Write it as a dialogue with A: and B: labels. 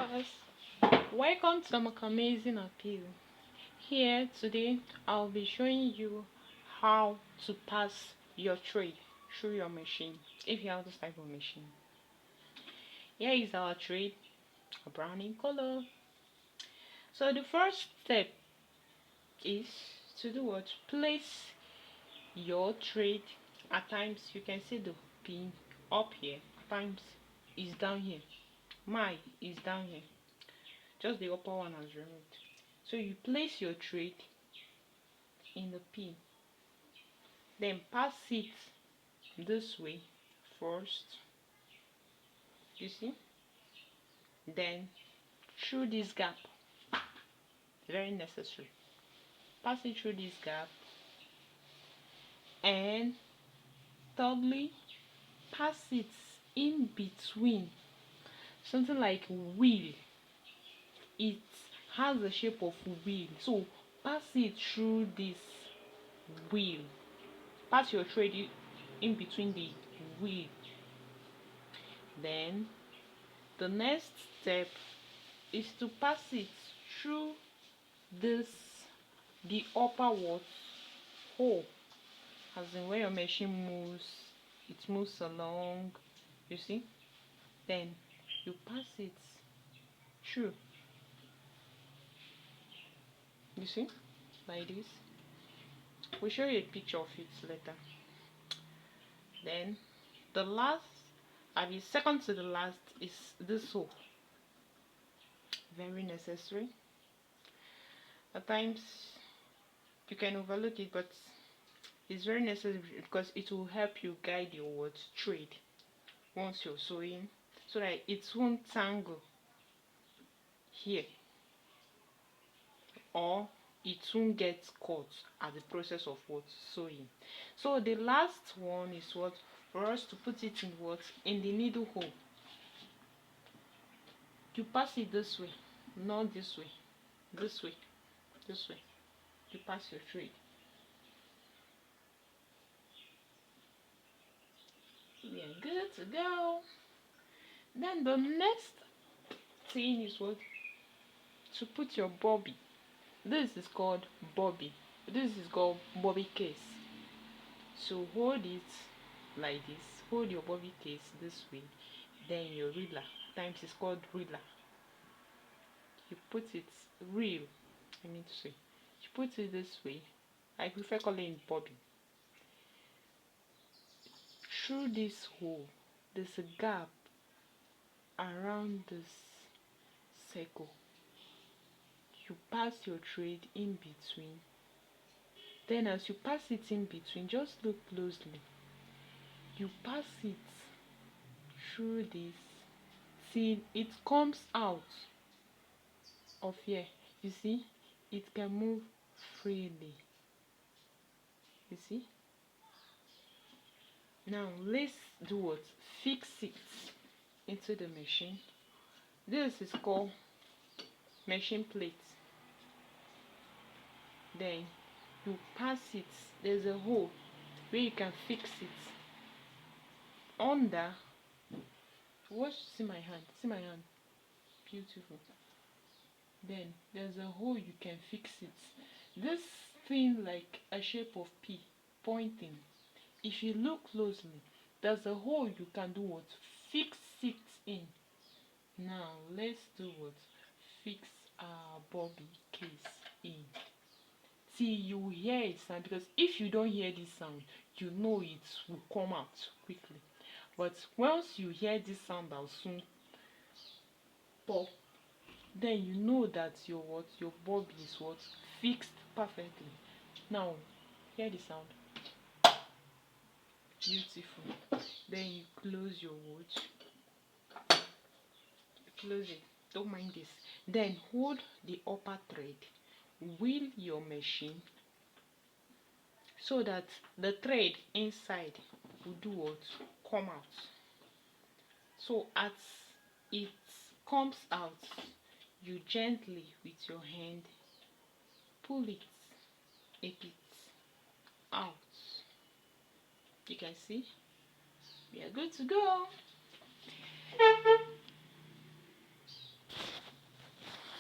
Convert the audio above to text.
A: Pass. Welcome to the Amazing Appeal. Here today I'll be showing you how to pass your trade through your machine if you have this type of machine. Here is our trade, a brown in color. So the first step is to do what? Place your trade. At times you can see the pin up here, at times is down here. Mine is down here. Just the upper one has removed. So you place your trade in the pin, then pass it this way first, you see, then through this gap, very necessary, pass it through this gap, and thirdly pass it in between, something like wheel. It has the shape of wheel, so pass it through this wheel. Pass your trade in between the wheel. Then the next step is to pass it through this, the upper what hole, as in where your machine moves, it moves along, you see, then you pass it through, you see, like this. We'll show you a picture of it later. Then the last, the second to the last, is this hole. Very necessary. At times you can overlook it, but it's very necessary because it will help you guide your what trade once you're sewing, so that it won't tangle here or it won't get caught at the process of what sewing. So the last one is what, for us to put it in what, in the needle hole. You pass it this way, not this way, this way, this way. You pass your thread. We are good to go. Then the next thing is what, to put your bobby. This is called bobby. This is called bobby case. So hold it like this. Hold your bobby case this way. Then your ruler. Times it's called ruler. You put it real. I mean to say. You put it this way. I prefer calling it bobby. Through this hole, there's a gap around this circle. You pass your thread in between. Then as you pass it in between, just look closely. You pass it through this till it comes out of here. You see, it can move freely. You see? Now let's do what? Fix it into the machine. This is called machine plate. Then you pass it. There's a hole where you can fix it under. Watch, see my hand. See my hand. Beautiful. Then there's a hole you can fix it. This thing like a shape of P pointing. If you look closely, there's a hole you can do what? Fix it in. Now let's do what? Fix our bobby case in till you hear it sound, because if you don't hear this sound, you know it will come out quickly. But once you hear this sound, I'll soon pop, then you know that your what, your bobby is what, fixed perfectly. Now hear the sound. Beautiful. Then you close your watch. Close it, don't mind this. Then hold the upper thread, wheel your machine so that the thread inside will do what? Come out. So as it comes out, you gently with your hand pull it a bit out. You can see we are good to go.